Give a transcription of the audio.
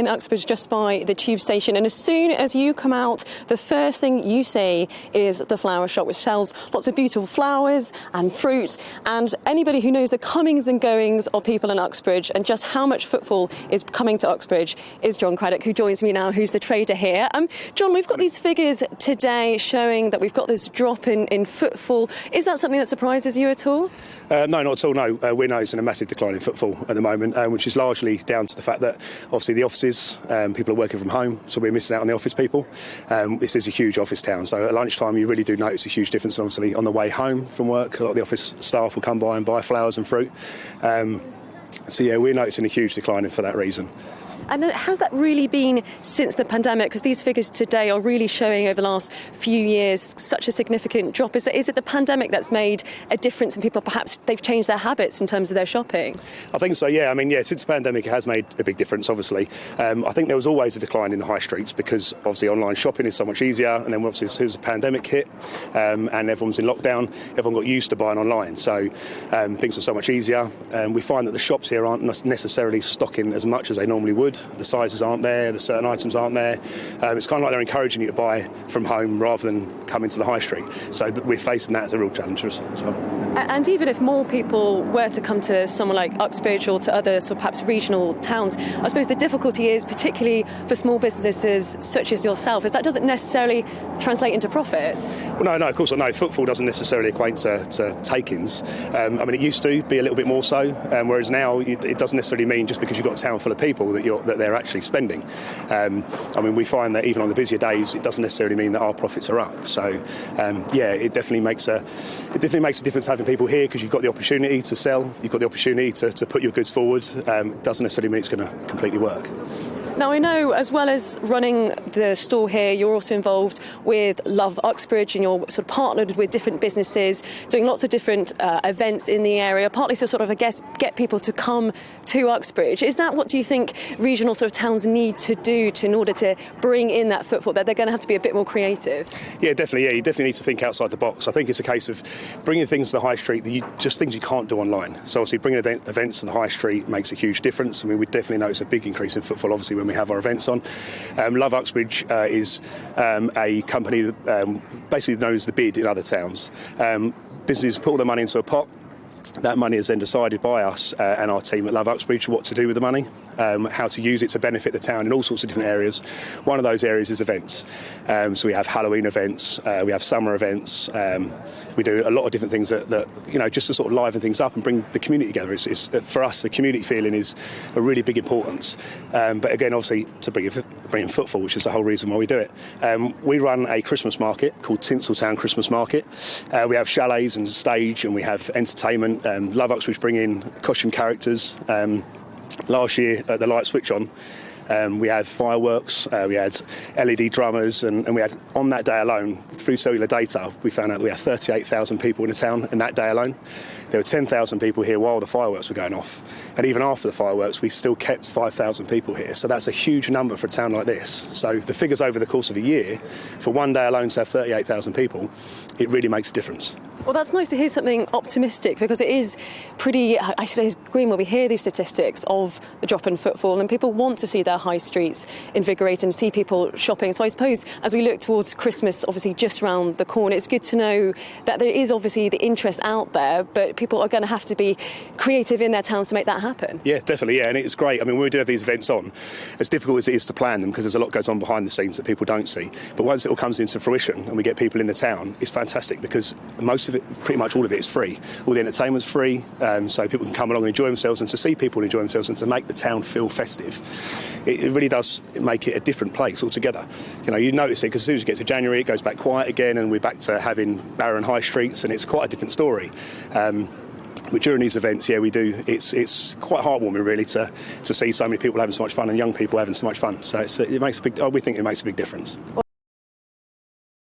in Oxbridge, just by the tube station, and as soon as you come out, the first thing you see is the flower shop, which sells lots of beautiful flowers and fruit. And anybody who knows the comings and goings of people in Oxbridge and just how much footfall is coming to Oxbridge is John Craddock, who joins me now, who's the trader here. John, we've got these figures today showing that we've got this drop in footfall. Is that something that surprises you at all? No, not at all, no. We're noticing a massive decline in footfall at the moment, which is largely down to the fact that obviously the offices, people are working from home, so we're missing out on the office people. This is a huge office town, so at lunchtime you really do notice a huge difference. Obviously on the way home from work, a lot of the office staff will come by and buy flowers and fruit. So yeah, we're noticing a huge decline for that reason. And has that really been since the pandemic? Because these figures today are really showing over the last few years such a significant drop. Is it the pandemic that's made a difference in people? Perhaps they've changed their habits in terms of their shopping? I think so, yeah. I mean, yeah, since the pandemic it has made a big difference, obviously. I think there was always a decline in the high streets because obviously online shopping is so much easier. And then obviously as soon as the pandemic hit and everyone's in lockdown, everyone got used to buying online. So things were so much easier. We find that the shops here aren't necessarily stocking as much as they normally would. The sizes aren't there, the certain items aren't there. It's kind of like they're encouraging you to buy from home rather than come into the high street. So we're facing that as a real challenge for us as well. And even if more people were to come to somewhere like Oxbridge or to other sort of perhaps regional towns, I suppose the difficulty is, particularly for small businesses such as yourself, is that doesn't necessarily translate into profit. Well, no, of course not. No, footfall doesn't necessarily equate to take-ins. I mean, it used to be a little bit more so, whereas now it doesn't necessarily mean just because you've got a town full of people that they're actually spending. I mean, we find that even on the busier days, it doesn't necessarily mean that our profits are up. So, yeah, it definitely makes a difference having people here because you've got the opportunity to sell, you've got the opportunity to put your goods forward. It doesn't necessarily mean it's going to completely work. Now, I know, as well as running the store here, you're also involved with Love Oxbridge, and you're sort of partnered with different businesses, doing lots of different events in the area, partly to sort of, I guess, get people to come to Oxbridge. Is that what do you think regional sort of towns need to do in order to bring in that footfall, that they're going to have to be a bit more creative? Yeah, definitely. Yeah, you definitely need to think outside the box. I think it's a case of bringing things to the high street, just things you can't do online. So obviously bringing events to the high street makes a huge difference. I mean, we definitely notice a big increase in footfall, obviously, when we have our events on. Love Uxbridge is a company that basically knows the bid in other towns. Businesses put all their money into a pot. That money is then decided by us and our team at Love Uxbridge what to do with the money, how to use it to benefit the town in all sorts of different areas. One of those areas is events. So we have Halloween events, we have summer events, we do a lot of different things that you know, just to sort of liven things up and bring the community together. It's for us, the community feeling is a really big importance. But again, obviously, to bring in footfall, which is the whole reason why we do it. We run a Christmas market called Tinseltown Christmas Market. We have chalets and stage, and we have entertainment. Love Uxbridge bring in costume characters. Last year at the light switch on, we had fireworks, we had LED drummers, and we had, on that day alone, through cellular data, we found out that we had 38,000 people in the town in that day alone. There were 10,000 people here while the fireworks were going off. And even after the fireworks, we still kept 5,000 people here. So that's a huge number for a town like this. So the figures over the course of a year, for one day alone to have 38,000 people, it really makes a difference. Well, that's nice to hear something optimistic, because it is pretty, I suppose, grim when we hear these statistics of the drop in footfall, and people want to see their high streets invigorated and see people shopping. So I suppose as we look towards Christmas, obviously just around the corner, it's good to know that there is obviously the interest out there, but people are going to have to be creative in their towns to make that happen. Yeah, definitely, yeah, and it's great. I mean, when we do have these events on, as difficult as it is to plan them, because there's a lot goes on behind the scenes that people don't see, but once it all comes into fruition and we get people in the town, it's fantastic, because most of it, pretty much all of it, is free. All the entertainment's free, so people can come along and enjoy themselves, and to see people enjoy themselves and to make the town feel festive, it really does make it a different place altogether. You know, you notice it because as soon as you get to January, it goes back quiet again, and we're back to having barren high streets, and it's quite a different story. But during these events, yeah, we do. It's quite heartwarming, really, to see so many people having so much fun and young people having so much fun. So it makes a big. We think it makes a big difference.